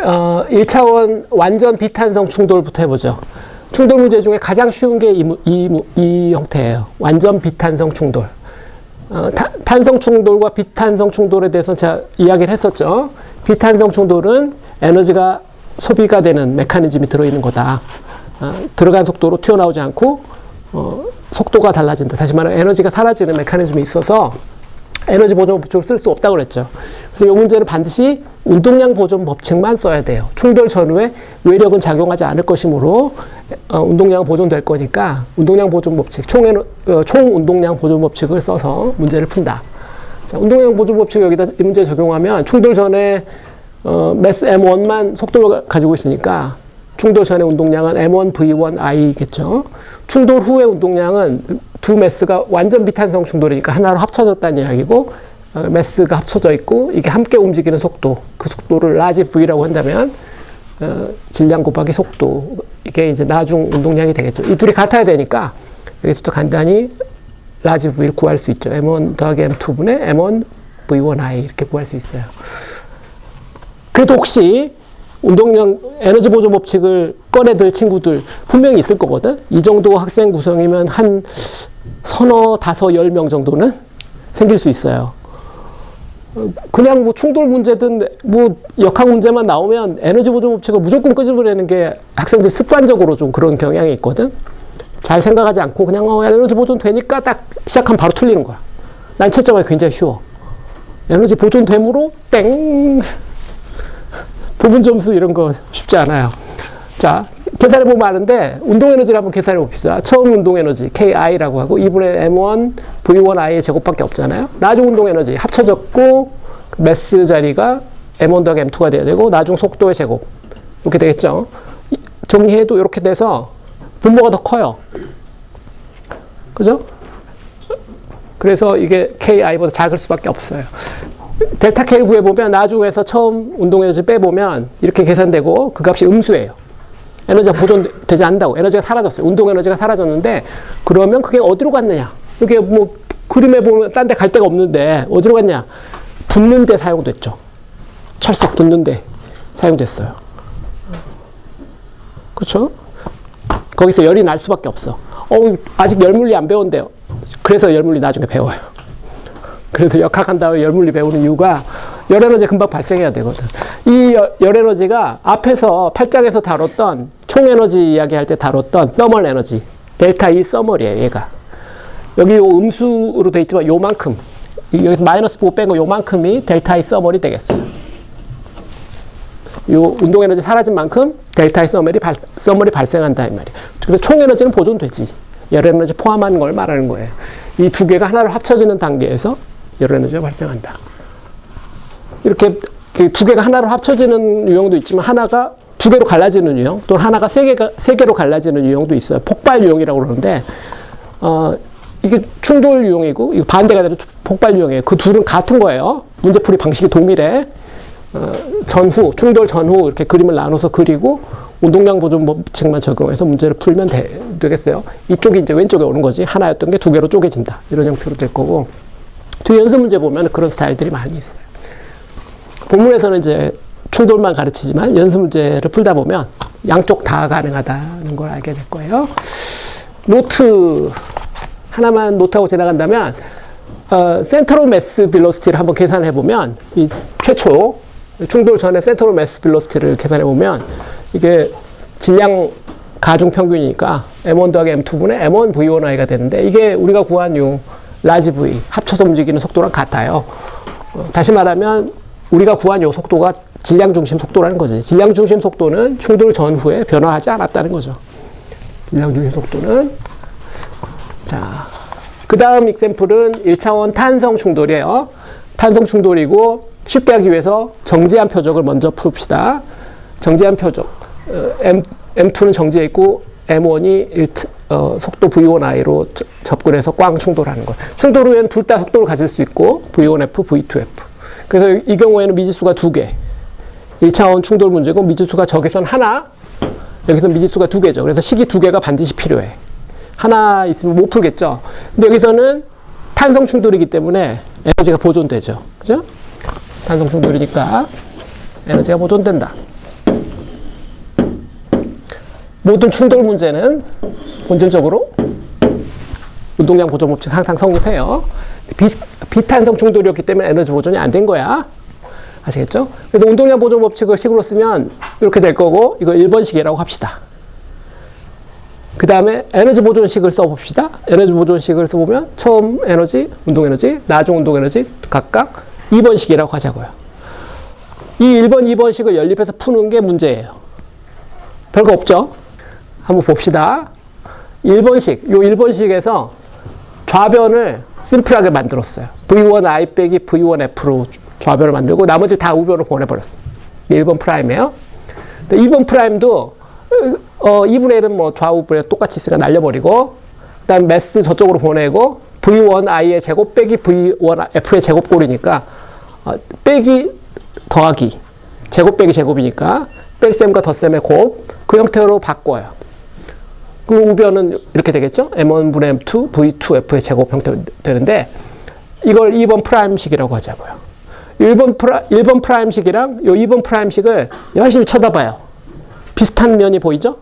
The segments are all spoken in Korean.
1차원 완전 비탄성 충돌부터 해보죠. 충돌 문제 중에 가장 쉬운 게 이 형태예요. 완전 비탄성 충돌. 탄성 충돌과 비탄성 충돌에 대해서 제가 이야기를 했었죠. 비탄성 충돌은 에너지가 소비가 되는 메커니즘이 들어있는 거다. 들어간 속도로 튀어나오지 않고 속도가 달라진다. 다시 말하면 에너지가 사라지는 메커니즘이 있어서 에너지 보존 법칙을 쓸 수 없다고 그랬죠. 그래서 이 문제는 반드시 운동량 보존 법칙만 써야 돼요. 충돌 전후에 외력은 작용하지 않을 것이므로 운동량은 보존될 거니까 운동량 보존 법칙, 총 운동량 보존 법칙을 써서 문제를 푼다. 자, 운동량 보존 법칙을 여기다 이 문제에 적용하면 충돌 전에 매스 M1만 속도를 가지고 있으니까 충돌 전의 운동량은 M1 V1I겠죠. 충돌 후의 운동량은 두 매스가 완전 비탄성 충돌이니까 하나로 합쳐졌다는 이야기고, 매스가 합쳐져 있고 이게 함께 움직이는 속도, 그 속도를 라지 V라고 한다면 질량 곱하기 속도, 이게 이제 나중 운동량이 되겠죠. 이 둘이 같아야 되니까 여기서부터 간단히 라지 V를 구할 수 있죠. M1 더하기 M2분의 M1 V1I 이렇게 구할 수 있어요. 그래도 혹시 운동량 에너지 보존 법칙을 꺼내들 친구들 분명히 있을 거거든. 이 정도 학생 구성이면 한 서너, 다섯, 10명 정도는 생길 수 있어요. 그냥 뭐 충돌 문제든 뭐 역학 문제만 나오면 에너지 보존 법칙을 무조건 끄집어내는 게 학생들이 습관적으로 좀 그런 경향이 있거든. 잘 생각하지 않고 그냥 에너지 보존 되니까 딱 시작하면 바로 틀리는 거야. 난 채점하기 굉장히 쉬워. 에너지 보존 되므로 땡. 부분 점수 이런 거 쉽지 않아요. 자, 계산해보면 아는데 운동 에너지를 한번 계산해 봅시다. 처음 운동 에너지 KI라고 하고 2분의 M1 V1I의 제곱밖에 없잖아요. 나중 운동 에너지 합쳐졌고 매스 자리가 M1 더하기 M2가 돼야 되고 나중 속도의 제곱 이렇게 되겠죠. 정리해도 이렇게 돼서 분모가 더 커요. 그죠? 그래서 이게 KI보다 작을 수밖에 없어요. 델타 K를 구해보면 나중에서 처음 운동 에너지 빼보면 이렇게 계산되고 그 값이 음수예요. 에너지가 보존되지 않는다고. 에너지가 사라졌어요. 운동 에너지가 사라졌는데 그러면 그게 어디로 갔느냐. 이게 뭐 그림에 보면 딴 데 갈 데가 없는데 어디로 갔냐. 붙는 데 사용됐죠. 철석 붙는 데 사용됐어요. 그렇죠? 거기서 열이 날 수밖에 없어. 아직 열물리 안 배웠는데요. 그래서 열물리 나중에 배워요. 그래서 역학한 다음에 열물리 배우는 이유가 열에너지 금방 발생해야 되거든. 이 열에너지가 앞에서 8장에서 다뤘던 총에너지 이야기할 때 다뤘던 서멀 에너지 델타 E 서멀이에요. 얘가 여기 요 음수로 돼 있지만 요만큼, 여기서 마이너스 보고 뺀 거 요만큼이 델타 E 서멀이 되겠어요. 요 운동 에너지 사라진 만큼 델타 E 서멀이 발생한다 이 말이에요. 그래서 총 에너지는 보존되지. 열 에너지 포함한 걸 말하는 거예요. 이 두 개가 하나로 합쳐지는 단계에서 열 에너지가 발생한다. 이렇게 두 개가 하나로 합쳐지는 유형도 있지만 하나가 두 개로 갈라지는 유형, 또는 하나가 세 개로 갈라지는 유형도 있어요. 폭발 유형이라고 그러는데 이게 충돌 유형이고 이거 반대가 되는 폭발 유형이에요. 그 둘은 같은 거예요. 문제풀이 방식이 동일해. 전후, 충돌 전후 이렇게 그림을 나눠서 그리고 운동량 보존 법칙만 적용해서 문제를 풀면 되겠어요. 이쪽이 이제 왼쪽에 오는 거지. 하나였던 게 두 개로 쪼개진다. 이런 형태로 될 거고. 뒤 연습 문제 보면 그런 스타일들이 많이 있어요. 본문에서는 이제 충돌만 가르치지만 연습 문제를 풀다 보면 양쪽 다 가능하다는 걸 알게 될 거예요. 노트 하나만 노트하고 지나간다면 센터로 매스 빌로시티를 한번 계산해 보면 이 최초 충돌 전에 센터로 매스 빌로시티를 계산해 보면 이게 질량 가중 평균이니까 M1 더하기 M2분의 M1 V1I가 되는데 이게 우리가 구한 요 라지 V 합쳐서 움직이는 속도랑 같아요. 다시 말하면 우리가 구한 요 속도가 질량 중심 속도라는 거지. 질량 중심 속도는 충돌 전후에 변화하지 않았다는 거죠. 질량 중심 속도는. 자, 그 다음 익샘플은 1차원 탄성 충돌이에요. 탄성 충돌이고 쉽게 하기 위해서 정지한 표적을 먼저 풉시다. 정지한 표적. M2는 정지해 있고 M1이 속도 V1I로 접근해서 꽝 충돌하는 거예요. 충돌 후에는 둘 다 속도를 가질 수 있고 V1F, V2F. 그래서 이 경우에는 미지수가 두 개. 1차원 충돌 문제고 미지수가 저기선 하나, 여기서 미지수가 두 개죠. 그래서 식이 두 개가 반드시 필요해. 하나 있으면 못 풀겠죠. 근데 여기서는 탄성 충돌이기 때문에 에너지가 보존되죠. 그죠? 탄성 충돌이니까 에너지가 보존된다. 모든 충돌 문제는 본질적으로 운동량 보존 법칙 항상 성립해요. 비탄성 충돌이었기 때문에 에너지 보존이 안 된 거야. 아시겠죠? 그래서 운동량 보존 법칙을 식으로 쓰면 이렇게 될 거고, 이거 1번식이라고 합시다. 그 다음에 에너지 보존식을 써봅시다. 에너지 보존식을 써보면 처음 에너지, 운동 에너지, 나중 운동 에너지 각각 2번식이라고 하자고요. 이 1번, 2번식을 연립해서 푸는 게 문제예요. 별거 없죠? 한번 봅시다. 1번식, 요 1번식에서 좌변을 심플하게 만들었어요. V1I 빼기 V1F로 좌변을 만들고 나머지 다 우변으로 보내버렸어요. 1번 프라임이에요. 2번 프라임도 2분의 1은 뭐 좌우변에 똑같이 있으니까 날려버리고, 그 다음 매스 저쪽으로 보내고, V1I의 제곱 빼기 V1F의 제곱꼴이니까, 빼기 더하기, 제곱 빼기 제곱이니까, 뺄셈과 덧셈의 곱, 그 형태로 바꿔요. 그 우변은 이렇게 되겠죠? M1분의 M2, V2F의 제곱 형태로 되는데, 이걸 2번 프라임식이라고 하자고요. 1번 프라임식이랑 요 2번 프라임식을 열심히 쳐다봐요. 비슷한 면이 보이죠?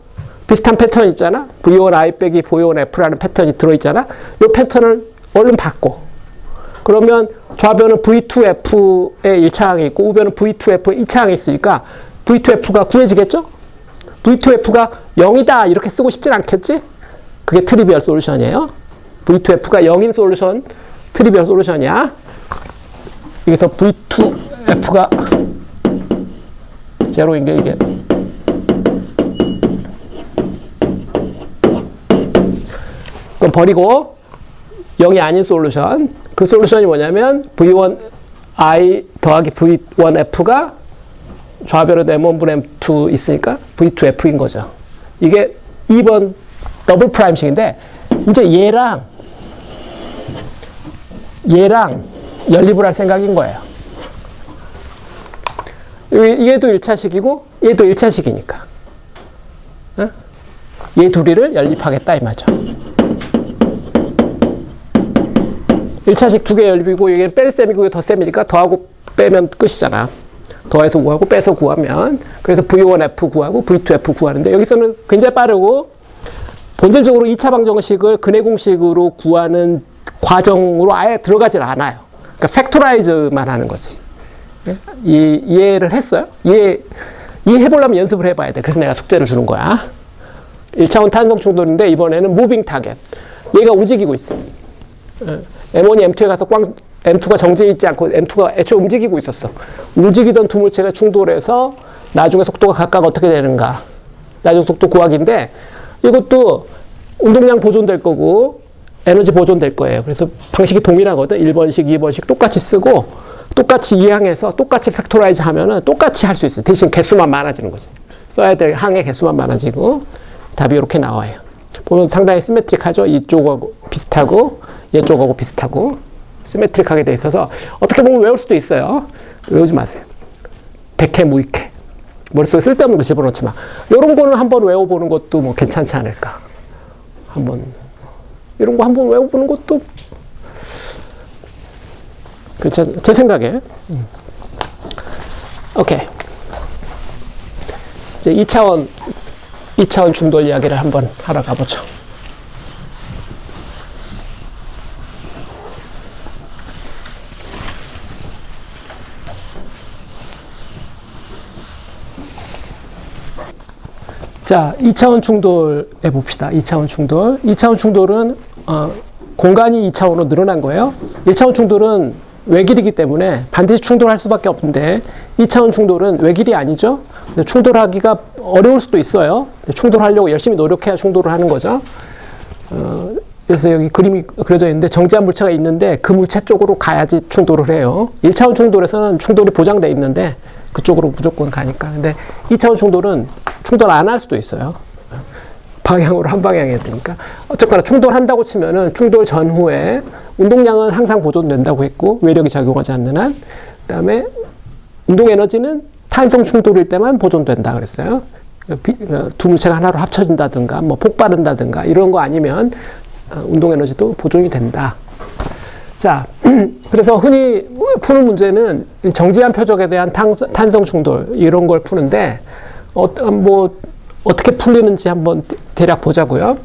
비슷한 패턴 있잖아? V1I 빼기 V1F라는 패턴이 들어있잖아? 요 패턴을 얼른 바꿔. 그러면 좌변은 V2F의 1차항이 있고 우변은 V2F의 2차항이 있으니까 V2F가 구해지겠죠? V2F가 0이다 이렇게 쓰고 싶진 않겠지? 그게 트리비얼 솔루션이에요. V2F가 0인 솔루션, 트리비얼 솔루션이야. 여기서 V2F가 제로인 게 이게 그럼 버리고 0이 아닌 솔루션, 그 솔루션이 뭐냐면 V1I 더하기 V1F가 좌변으로 M1분의 M2 있으니까 V2F인 거죠. 이게 2번 더블 프라임식인데 이제 얘랑 연립을 할 생각인 거예요. 얘도 1차식이고 얘도 1차식이니까 얘 둘이를 연립하겠다 이 말이죠. 1차식 두 개 연립이고 이게 뺄셈이고 이게 덧셈이니까 더하고 빼면 끝이잖아. 더해서 구하고 빼서 구하면, 그래서 V1F 구하고 V2F 구하는데 여기서는 굉장히 빠르고 본질적으로 2차 방정식을 근해 공식으로 구하는 과정으로 아예 들어가질 않아요. 그러니까 팩토라이즈만 하는 거지. 이해를 했어요? 이해해보려면 연습을 해봐야 돼. 그래서 내가 숙제를 주는 거야. 1차원 탄성 충돌인데 이번에는 무빙 타겟. 얘가 움직이고 있어. M1이 M2에 가서 M2가 정지해 있지 않고 M2가 애초에 움직이고 있었어. 움직이던 두 물체가 충돌해서 나중에 속도가 각각 어떻게 되는가. 나중 속도 구하기인데 이것도 운동량 보존될 거고 에너지 보존될 거예요. 그래서 방식이 동일하거든. 1번식, 2번식 똑같이 쓰고 똑같이 이항해서 똑같이 팩토라이즈 하면은 똑같이 할 수 있어요. 대신 개수만 많아지는 거지. 써야 될 항의 개수만 많아지고 답이 이렇게 나와요. 보면 상당히 시메트릭하죠. 이쪽하고 비슷하고 이쪽하고 비슷하고 시메트릭하게 돼 있어서 어떻게 보면 외울 수도 있어요. 외우지 마세요. 백해 무익해. 머릿속에 쓸데없는 거 집어넣지 마. 이런 거는 한번 외워보는 것도 뭐 괜찮지 않을까. 이런 거 한번 외워보는 것도 제 생각에. 오케이. 이제 2차원 충돌 이야기를 한번 하러 가보죠. 자, 2차원 충돌해 봅시다. 2차원 충돌. 2차원 충돌은 공간이 2차원으로 늘어난 거예요. 1차원 충돌은 외길이기 때문에 반드시 충돌할 수밖에 없는데 2차원 충돌은 외길이 아니죠. 충돌하기가 어려울 수도 있어요. 충돌하려고 열심히 노력해야 충돌을 하는 거죠. 그래서 여기 그림이 그려져 있는데 정지한 물체가 있는데 그 물체 쪽으로 가야지 충돌을 해요. 1차원 충돌에서는 충돌이 보장돼 있는데 그쪽으로 무조건 가니까. 근데 2차원 충돌은 충돌 안 할 수도 있어요. 방향으로 한 방향이어야 되니까. 어쨌거나 충돌한다고 치면은 충돌 전후에 운동량은 항상 보존된다고 했고 외력이 작용하지 않는 한, 그다음에 운동 에너지는 탄성 충돌일 때만 보존된다 그랬어요. 두 물체가 하나로 합쳐진다든가 뭐 폭발한다든가 이런 거 아니면 운동 에너지도 보존이 된다. 자, 그래서 흔히 푸는 문제는 정지한 표적에 대한 탄성 충돌 이런 걸 푸는데 어떻게 풀리는지 한번 대략 보자고요.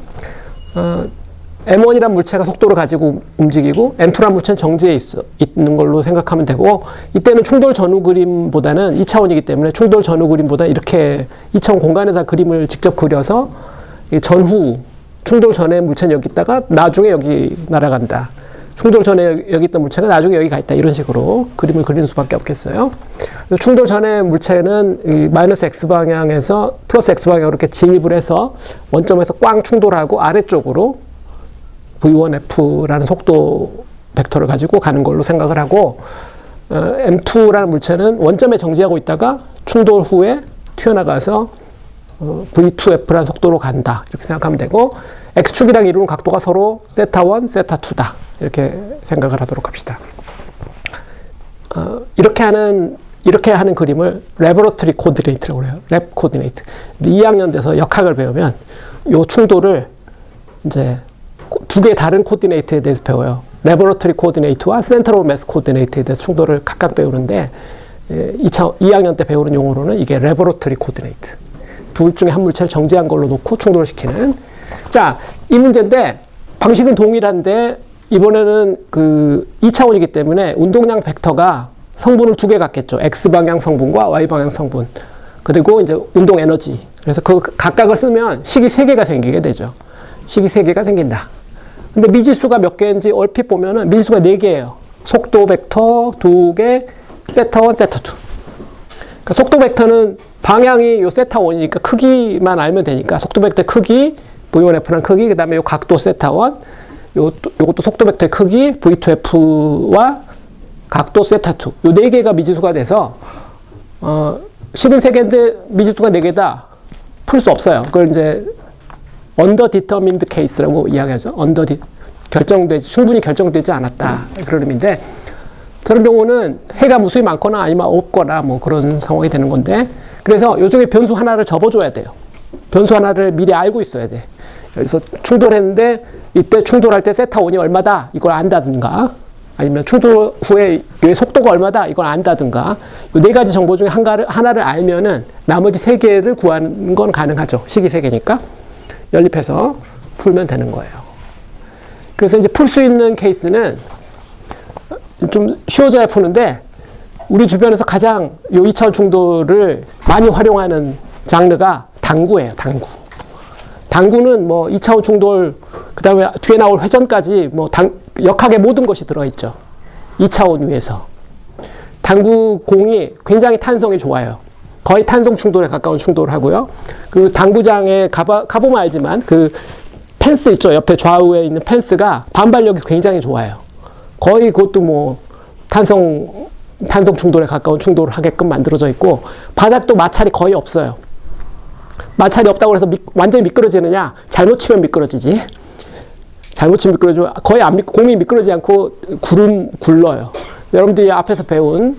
M1이란 물체가 속도를 가지고 움직이고 M2란 물체는 정지해 있는 걸로 생각하면 되고, 이때는 충돌 전후 그림보다는 2차원이기 때문에 충돌 전후 그림보다 이렇게 2차원 공간에서 그림을 직접 그려서 전후 충돌 전에 물체는 여기 있다가 나중에 여기 날아간다. 충돌 전에 여기 있던 물체가 나중에 여기 가 있다. 이런 식으로 그림을 그리는 수밖에 없겠어요. 충돌 전에 물체는 이 마이너스 X방향에서 플러스 X방향으로 이렇게 진입을 해서 원점에서 꽝 충돌하고 아래쪽으로 V1F라는 속도 벡터를 가지고 가는 걸로 생각을 하고, M2라는 물체는 원점에 정지하고 있다가 충돌 후에 튀어나가서 V2F라는 속도로 간다. 이렇게 생각하면 되고, X축이랑 이루는 각도가 서로 세타1, 세타2다. 이렇게 생각을 하도록 합시다. 이렇게 하는 그림을 레버러터리 코디네이트라고 그래요. 랩 코디네이트. 2학년 돼서 역학을 배우면 요 충돌을 이제 두 개의 다른 코디네이트에 대해서 배워요. 레버러터리 코디네이트와 센트럴 매스 코디네이트에 대해서 충돌을 각각 배우는데, 2학년 때 배우는 용어로는 이게 레버러터리 코디네이트. 둘 중에 한 물체를 정지한 걸로 놓고 충돌을 시키는. 자, 이 문제인데 방식은 동일한데 이번에는 그 2차원이기 때문에 운동량 벡터가 성분을 두 개 갖겠죠. X방향 성분과 Y방향 성분. 그리고 이제 운동 에너지. 그래서 그 각각을 쓰면 식이 3개가 생기게 되죠. 식이 3개가 생긴다. 근데 미지수가 몇 개인지 얼핏 보면은 미지수가 4개예요. 속도 벡터 2개, 세타1, 세타2. 그러니까 속도 벡터는 방향이 요 세타1이니까 크기만 알면 되니까 속도 벡터의 크기, V1F란 크기, 그 다음에 요 각도 세타1, 요것도 속도 벡터의 크기, V2F와 각도 세타2. 요 4개가 미지수가 돼서, 식은 3개인데 미지수가 4개다. 풀 수 없어요. 그걸 이제 underdetermined case라고 이야기하죠. 충분히 결정되지 않았다. 그런 의미인데, 저런 경우는 해가 무수히 많거나 아니면 없거나 뭐 그런 상황이 되는 건데, 그래서 요 중에 변수 하나를 접어줘야 돼요. 변수 하나를 미리 알고 있어야 돼. 그래서 충돌했는데, 이때 충돌할 때 세타1이 얼마다? 이걸 안다든가, 아니면 충돌 후에 속도가 얼마다? 이걸 안다든가, 이 4가지 정보 중에 하나를 알면은 나머지 3개를 구하는 건 가능하죠. 식이 3개니까. 연립해서 풀면 되는 거예요. 그래서 이제 풀 수 있는 케이스는 좀 쉬워져야 푸는데, 우리 주변에서 가장 요 2차원 충돌을 많이 활용하는 장르가 당구예요. 당구는 뭐 2차원 충돌, 그 다음에 뒤에 나올 회전까지 뭐 역학의 모든 것이 들어있죠. 2차원 위에서. 당구 공이 굉장히 탄성이 좋아요. 거의 탄성 충돌에 가까운 충돌을 하고요. 그 당구장에 가보면 알지만 그 펜스 있죠. 옆에 좌우에 있는 펜스가 반발력이 굉장히 좋아요. 거의 그것도 뭐 탄성 충돌에 가까운 충돌을 하게끔 만들어져 있고, 바닥도 마찰이 거의 없어요. 마찰이 없다고 해서 완전히 미끄러지느냐? 잘못 치면 미끄러지지. 잘못 치면 미끄러지면 거의 공이 미끄러지지 않고 굴러요. 여러분들이 앞에서 배운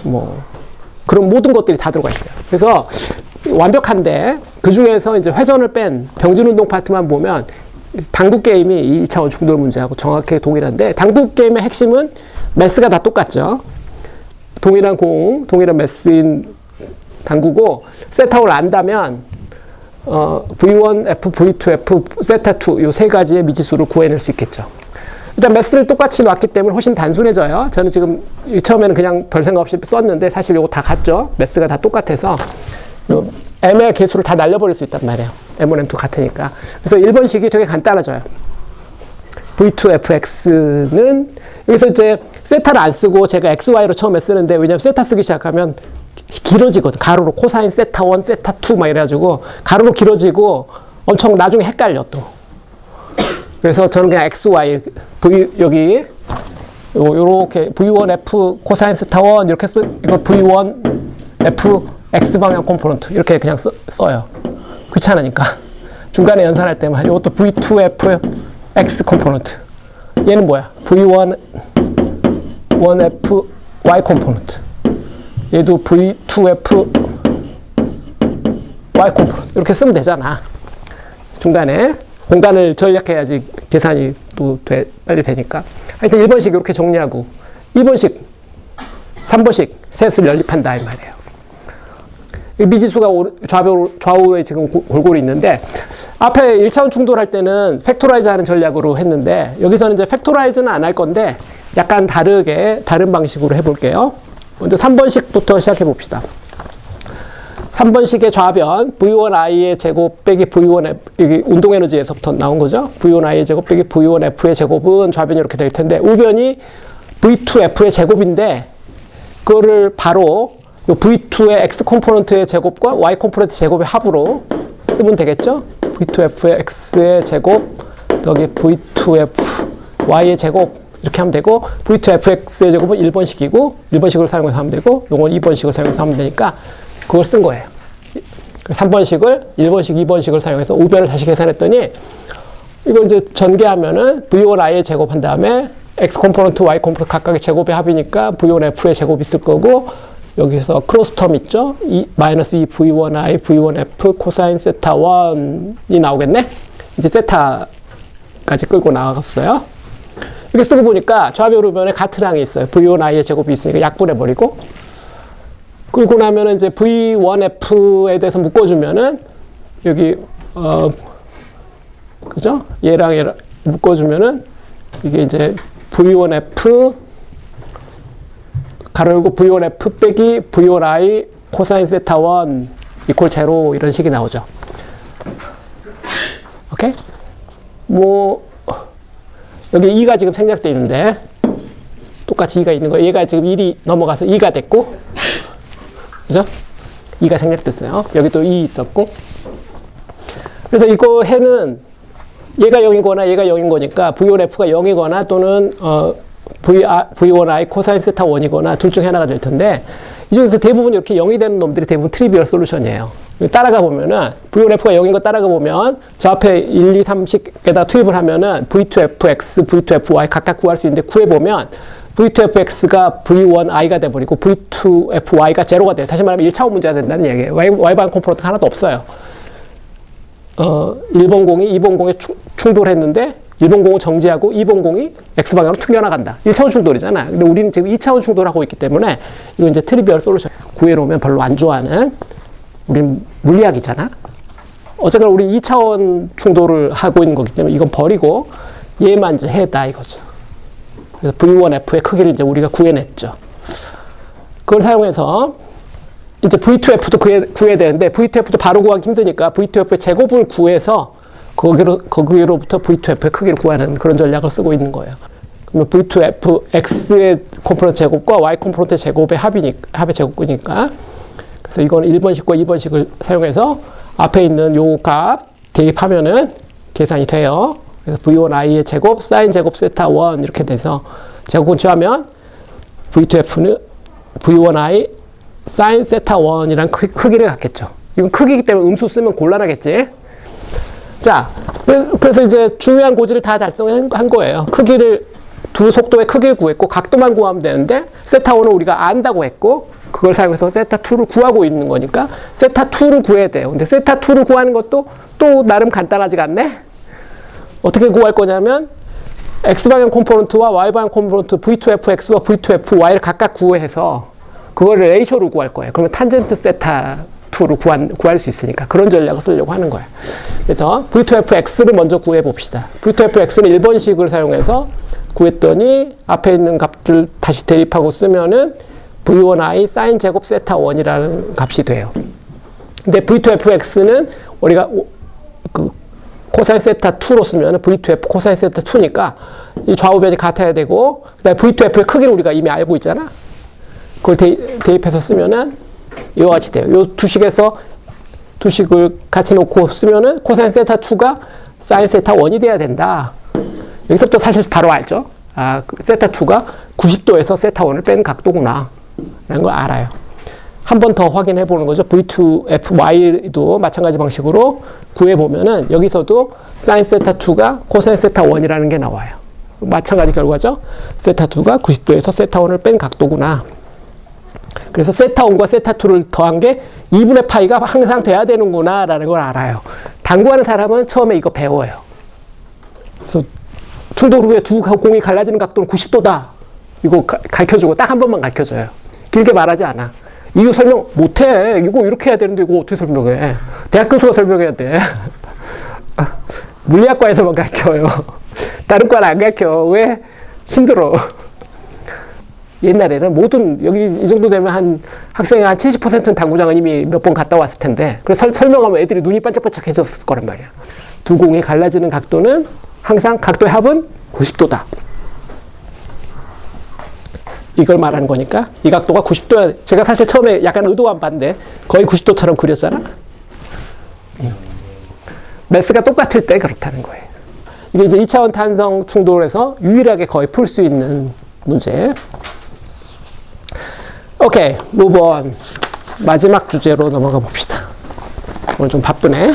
뭐 그런 모든 것들이 다 들어가 있어요. 그래서 완벽한데, 그 중에서 이제 회전을 뺀 병진 운동 파트만 보면 당구 게임이 2차원 충돌 문제하고 정확하게 동일한데, 당구 게임의 핵심은 매스가 다 똑같죠. 동일한 공, 동일한 매스인 당구고, 세타를 안다면 V1F, V2F, 세타2 요 3가지의 미지수를 구해낼 수 있겠죠. 일단 매스를 똑같이 놨기 때문에 훨씬 단순해져요. 저는 지금 처음에는 그냥 별 생각 없이 썼는데 사실 이거 다 같죠. 매스가 다 똑같아서 M의 개수를 다 날려버릴 수 있단 말이에요. M1, M2 같으니까. 그래서 1번식이 되게 간단해져요. V2Fx는 여기서 이제 세타를 안 쓰고 제가 XY로 처음에 쓰는데, 왜냐면 세타 쓰기 시작하면 길어지거든. 가로로 코사인 세타1, 세타2 막 이래가지고 가로로 길어지고 엄청 나중에 헷갈려 또. 그래서 저는 그냥 XY, 여기 요렇게 V1F 코사인 세타1 이렇게 이거 V1F X방향 컴포넌트 이렇게 그냥 써요. 귀찮으니까. 중간에 연산할 때만 이것도 V2F X 컴포넌트. 얘는 뭐야? V1F Y 컴포넌트. 얘도 V2F Y 컴포넌트. 이렇게 쓰면 되잖아. 중간에 공간을 전략해야지 계산이 또 빨리 되니까. 하여튼 1번씩 이렇게 정리하고 2번씩, 3번씩 셋을 연립한다 이 말이에요. 미지수가 좌우에 지금 골고루 있는데, 앞에 1차원 충돌할 때는 팩토라이즈 하는 전략으로 했는데, 여기서는 이제 팩토라이즈는 안 할 건데, 약간 다른 방식으로 해볼게요. 먼저 3번식부터 시작해 봅시다. 3번식의 좌변, V1i의 제곱 빼기 V1f, 여기 운동에너지에서부터 나온 거죠. V1i의 제곱 빼기 V1f의 제곱은 좌변이 이렇게 될 텐데, 우변이 V2f의 제곱인데, 그거를 바로 요 V2의 X 컴포넌트의 제곱과 Y 컴포넌트 제곱의 합으로 쓰면 되겠죠? V2F의 X의 제곱, 여기 V2F Y의 제곱, 이렇게 하면 되고, V2FX의 제곱은 1번식이고, 1번식을 사용해서 하면 되고, 요건 2번식을 사용해서 하면 되니까, 그걸 쓴 거예요. 3번식을, 1번식, 2번식을 사용해서 우변을 다시 계산했더니, 이거 이제 전개하면은 V1I의 제곱 한 다음에, X 컴포넌트, Y 컴포넌트 각각의 제곱의 합이니까 V1F의 제곱이 있을 거고, 여기서 크로스 텀 있죠? 마이너스 2 V1I, V1F, 코사인 세타 1이 나오겠네? 이제 세타까지 끌고 나갔어요. 이렇게 쓰고 보니까 좌변 우변에 같은 항이 있어요. V1I의 제곱이 있으니까 약분해버리고. 끌고 나면은 이제 V1F에 대해서 묶어주면은, 여기, 그죠? 얘랑 묶어주면은, 이게 이제 V1F, 가로 열고 V1F 빼기 V1I 코사인 세타 1 이퀄 제로 이런 식이 나오죠. 오케이? 뭐 여기 2가 지금 생략되어 있는데 똑같이 2가 있는 거. 얘가 지금 1이 넘어가서 2가 됐고, 그죠? 2가 생략됐어요. 여기 또 2 있었고. 그래서 이거 해는 얘가 0이거나 얘가 0인 거니까 V1F가 0이거나 또는 V1I 코사인 세타 1이거나 둘 중에 하나가 될 텐데, 이 중에서 대부분 이렇게 0이 되는 놈들이 대부분 트리비얼 솔루션이에요. 따라가 보면은 V1F가 0인 거 따라가 보면 저 앞에 1, 2, 3식에다 투입을 하면은 V2FX, V2FY 각각 구할 수 있는데 구해보면 V2FX가 V1I가 돼버리고 V2FY가 제로가 돼요. 다시 말하면 1차원 문제가 된다는 얘기예요. Y방 컴포넌트가 하나도 없어요. 1번 공이 2번 공에 충돌했는데 1번 공을 정지하고 2번 공이 X방향으로 튕겨나간다. 1차원 충돌이잖아. 근데 우리는 지금 2차원 충돌하고 있기 때문에 이거 이제 트리비얼 솔루션. 구해놓으면 별로 안 좋아하는, 우린 물리학이잖아. 어쨌거나 우리 2차원 충돌을 하고 있는 거기 때문에 이건 버리고 얘만 이제 해다 이거죠. 그래서 V1F의 크기를 이제 우리가 구해냈죠. 그걸 사용해서 이제 V2F도 구해야 되는데 V2F도 바로 구하기 힘드니까 V2F의 제곱을 구해서 거기로부터 V2F의 크기를 구하는 그런 전략을 쓰고 있는 거예요. 그러면 V2F, X의 컴포넌트 제곱과 Y 컴포넌트 제곱의 합의 제곱이니까. 그래서 이건 1번식과 2번식을 사용해서 앞에 있는 요 값 대입하면은 계산이 돼요. 그래서 V1I의 제곱, 사인 제곱 세타 1 이렇게 돼서 제곱은 취하면 V2F는 V1I 사인 세타 1이란 크기를 갖겠죠. 이건 크기이기 때문에 음수 쓰면 곤란하겠지. 자, 그래서 이제 중요한 고지를 다 달성한 거예요. 크기를, 두 속도의 크기를 구했고, 각도만 구하면 되는데, 세타1은 우리가 안다고 했고, 그걸 사용해서 세타2를 구하고 있는 거니까, 세타2를 구해야 돼요. 근데 세타2를 구하는 것도 또 나름 간단하지가 않네? 어떻게 구할 거냐면, X방향 컴포넌트와 Y방향 컴포넌트 V2FX와 V2FY를 각각 구해서, 그거를 레이쇼를 구할 거예요. 그러면 탄젠트 세타2를 구할 수 있으니까 그런 전략을 쓰려고 하는 거예요. 그래서 V2FX를 먼저 구해 봅시다. V2FX는 1번식을 사용해서 구했더니 앞에 있는 값들 다시 대입하고 쓰면은 V1I 사인 제곱 세타 1이라는 값이 돼요. 근데 V2FX는 우리가 그 코사인 세타 2로 쓰면은 V2F 코사인 세타 2니까 이 좌우변이 같아야 되고, 그다음에 V2F의 크기를 우리가 이미 알고 있잖아. 그걸 대입해서 쓰면은 이와 같이 돼요. 요 두식에서 두식을 같이 놓고 쓰면은 코사인 세타 2가 사인 세타 1이 돼야 된다. 여기서부터 사실 바로 알죠. 아, 세타 2가 90도에서 세타 1을 뺀 각도구나 라는 걸 알아요. 한 번 더 확인해 보는 거죠. V2FY도 마찬가지 방식으로 구해 보면은 여기서도 사인 세타 2가 코사인 세타 1이라는 게 나와요. 마찬가지 결과죠. 세타 2가 90도에서 세타 1을 뺀 각도구나. 그래서 세타1과 세타2를 더한 게 2분의 파이가 항상 돼야 되는구나 라는 걸 알아요. 당구하는 사람은 처음에 이거 배워요. 그래서 충돌 후에 두 공이 갈라지는 각도는 90도다. 이거 가르쳐주고 딱 한 번만 가르쳐줘요. 길게 말하지 않아. 이거 설명 못해. 이거 이렇게 해야 되는데 이거 어떻게 설명해. 대학 교수가 설명해야 돼. 물리학과에서만 가르쳐요. 다른 과는 안 가르쳐. 왜? 힘들어. 옛날에는 모든, 여기 이 정도 되면 한 학생의 한 70%는 당구장은 이미 몇 번 갔다 왔을 텐데, 그래서 설명하면 애들이 눈이 반짝반짝 해졌을 거란 말이야. 두 공이 갈라지는 각도는 항상 각도의 합은 90도다. 이걸 말하는 거니까 이 각도가 90도야. 제가 사실 처음에 약간 의도한 바인데 거의 90도처럼 그렸잖아. 매스가 똑같을 때 그렇다는 거예요. 이게 이제 2차원 탄성 충돌에서 유일하게 거의 풀 수 있는 문제. 오케이, move on. 마지막 주제로 넘어가 봅시다. 오늘 좀 바쁘네.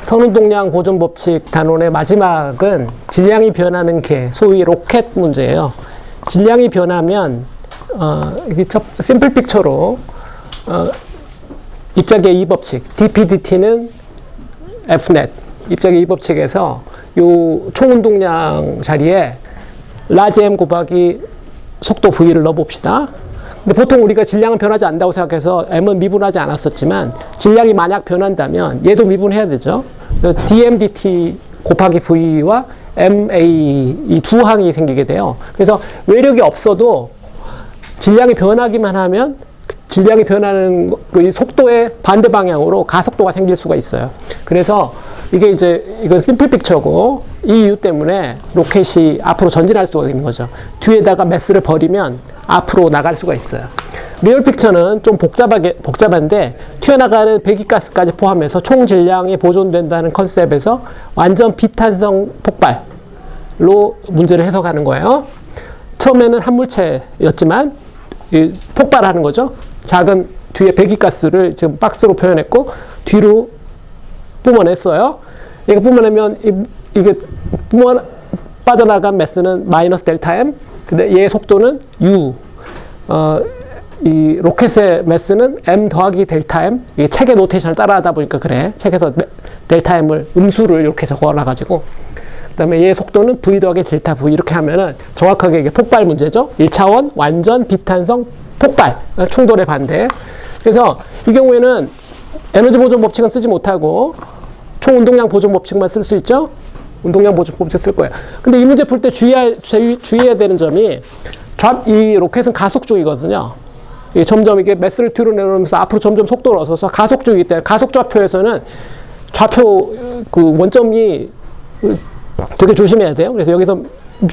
선운동량 보존 법칙 단원의 마지막은 질량이 변하는 개, 소위 로켓 문제예요. 질량이 변하면 이게 심플 픽처로 입자계 2법칙, dPdt는 Fnet, 입자계 2법칙에서 요 총운동량 자리에 라지 m 곱하기 속도 v를 넣어봅시다. 근데 보통 우리가 질량은 변하지 않는다고 생각해서 m은 미분하지 않았었지만 질량이 만약 변한다면 얘도 미분해야 되죠. dm dt 곱하기 v와 ma 이 두 항이 생기게 돼요. 그래서 외력이 없어도 질량이 변하기만 하면 질량이 변하는 그 속도의 반대 방향으로 가속도가 생길 수가 있어요. 그래서 이게 이제 이건 심플 픽처고 이 이유 때문에 로켓이 앞으로 전진할 수가 있는 거죠. 뒤에다가 매스를 버리면 앞으로 나갈 수가 있어요. 리얼 픽처는 좀 복잡한데 튀어나가는 배기가스까지 포함해서 총 질량이 보존된다는 컨셉에서 완전 비탄성 폭발로 문제를 해석하는 거예요. 처음에는 한물체였지만 폭발하는 거죠. 작은 뒤에 배기가스를 지금 박스로 표현했고 뒤로 뿜어냈어요. 이거 뿜어내면 이게 빠져나간 매스는 마이너스 델타 m. 근데 얘의 속도는 u. 이 로켓의 매스는 m 더하기 델타 m. 이게 책의 노테이션을 따라하다 보니까 그래. 책에서 델타 m을 음수를 이렇게 적어놔가지고. 그다음에 얘의 속도는 v 더하기 델타 v 이렇게 하면은 정확하게 이게 폭발 문제죠. 1차원 완전 비탄성 폭발 충돌의 반대. 그래서 이 경우에는 에너지 보존 법칙은 쓰지 못하고 총 운동량 보존 법칙만 쓸 수 있죠. 운동량 보존 법칙 쓸 거예요. 근데 이 문제 풀 때 주의해야 되는 점이 이 로켓은 가속 중이거든요. 이게 점점 이게 매스를 뒤로 내려오면서 앞으로 점점 속도를 얻어서 가속 중이기 때문에 가속 좌표에서는 좌표 그 원점이 되게 조심해야 돼요. 그래서 여기서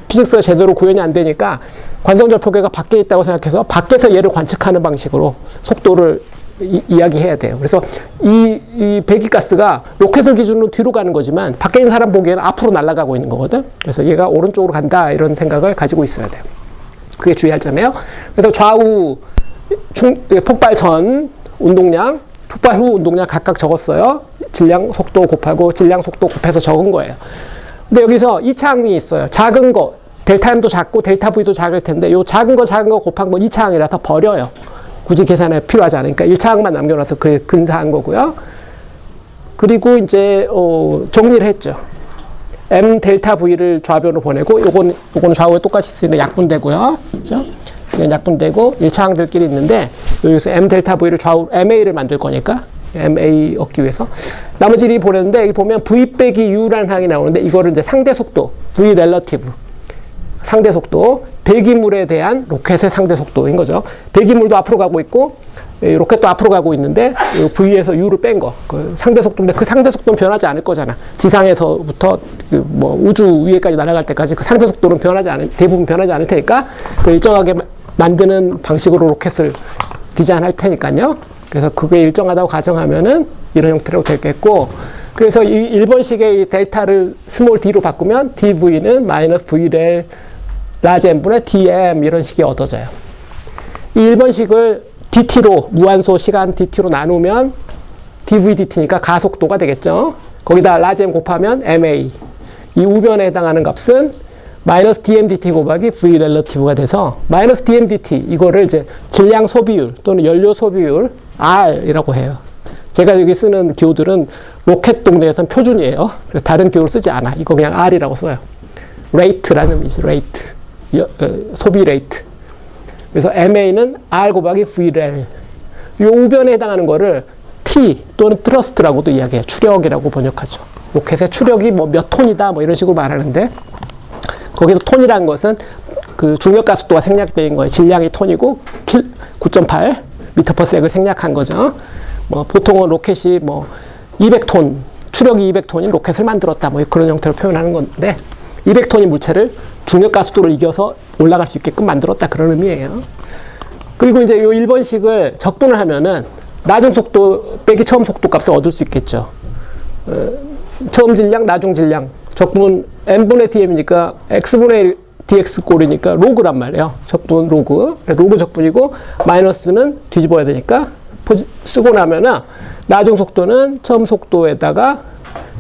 피직스가 제대로 구현이 안 되니까 관성절표계가 밖에 있다고 생각해서 밖에서 얘를 관측하는 방식으로 속도를 이야기해야 돼요. 그래서 이 배기가스가 로켓을 기준으로 뒤로 가는 거지만 밖에 있는 사람 보기에는 앞으로 날아가고 있는 거거든. 그래서 얘가 오른쪽으로 간다 이런 생각을 가지고 있어야 돼요. 그게 주의할 점이에요. 그래서 좌우 폭발 전 운동량, 폭발 후 운동량 각각 적었어요. 질량 속도 곱하고 질량 속도 곱해서 적은 거예요. 근데 여기서 2차항이 있어요. 작은 거 델타 M도 작고 델타 V도 작을 텐데 요 작은 거 곱한 건 2차항이라서 버려요. 굳이 계산에 필요하지 않으니까 1차항만 남겨놔서 그게 근사한 거고요. 그리고 이제 정리를 했죠. M 델타 V를 좌변으로 보내고 요거는 좌우에 똑같이 쓰이는 약분되고요. 그죠? 이건 약분되고 1차항들끼리 있는데 여기서 M 델타 V를 좌우 MA를 만들 거니까 MA 얻기 위해서 나머지 를 보냈는데 여기 보면 V 빼기 U라는 항이 나오는데 이거를 이제 상대 속도 V 렐러티브 상대 속도 배기물에 대한 로켓의 상대 속도인 거죠. 배기물도 앞으로 가고 있고 로켓도 앞으로 가고 있는데 V에서 U를 뺀 거 그 상대 속도인데 그 상대 속도는 변하지 않을 거잖아. 지상에서부터 뭐 우주 위에까지 날아갈 때까지 그 상대 속도는 대부분 변하지 않을 테니까 그 일정하게 만드는 방식으로 로켓을 디자인할 테니까요. 그래서 그게 일정하다고 가정하면은 이런 형태로 되겠고, 그래서 이 1번식의 이 델타를 스몰 d로 바꾸면 dv는 마이너스 v렐 라지 m분의 dm 이런 식이 얻어져요. 이 1번식을 dt로 무한소 시간 dt로 나누면 dv dt니까 가속도가 되겠죠. 거기다 라지 m 곱하면 ma 이 우변에 해당하는 값은 마이너스 dm dt 곱하기 v 렐러티브가 돼서 마이너스 dm dt 이거를 이제 질량 소비율 또는 연료 소비율 R이라고 해요. 제가 여기 쓰는 기호들은 로켓 동네에선 표준이에요. 그래서 다른 기호를 쓰지 않아. 이거 그냥 R이라고 써요. 레이트라는 의미지, 레이트. 소비 레이트. 그래서 MA는 R 곱하기 VREL. 이 우변에 해당하는 거를 T 또는 트러스트라고도 이야기해요. 추력이라고 번역하죠. 로켓의 추력이 뭐 몇 톤이다 뭐 이런 식으로 말하는데 거기서 톤이라는 것은 그 중력가속도가 생략된 거예요. 질량이 톤이고 9.8 m/s를 생략한 거죠. 뭐 보통은 로켓이 뭐 200톤, 추력이 200톤인 로켓을 만들었다 뭐 그런 형태로 표현하는 건데 200톤의 물체를 중력가속도를 이겨서 올라갈 수 있게끔 만들었다 그런 의미예요. 그리고 이제 이 1번식을 적분을 하면은 나중 속도 빼기 처음 속도 값을 얻을 수 있겠죠. 처음 질량, 나중 질량. 적분 n분의 dm이니까 x분의 dx 꼴이니까 로그란 말이에요. 적분 로그. 로그 적분이고 마이너스는 뒤집어야 되니까 쓰고 나면은 나중 속도는 처음 속도에다가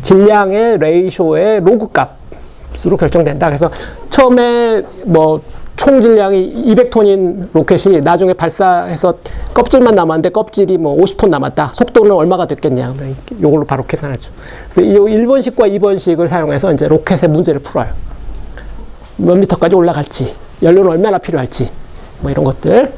질량의 레이쇼의 로그 값으로 결정된다. 그래서 처음에 뭐 총 질량이 200톤인 로켓이 나중에 발사해서 껍질만 남았는데 껍질이 뭐 50톤 남았다. 속도는 얼마가 됐겠냐. 이걸로 바로 계산하죠. 그래서 이 1번식과 2번식을 사용해서 이제 로켓의 문제를 풀어요. 몇 미터까지 올라갈지, 연료는 얼마나 필요할지, 뭐 이런 것들.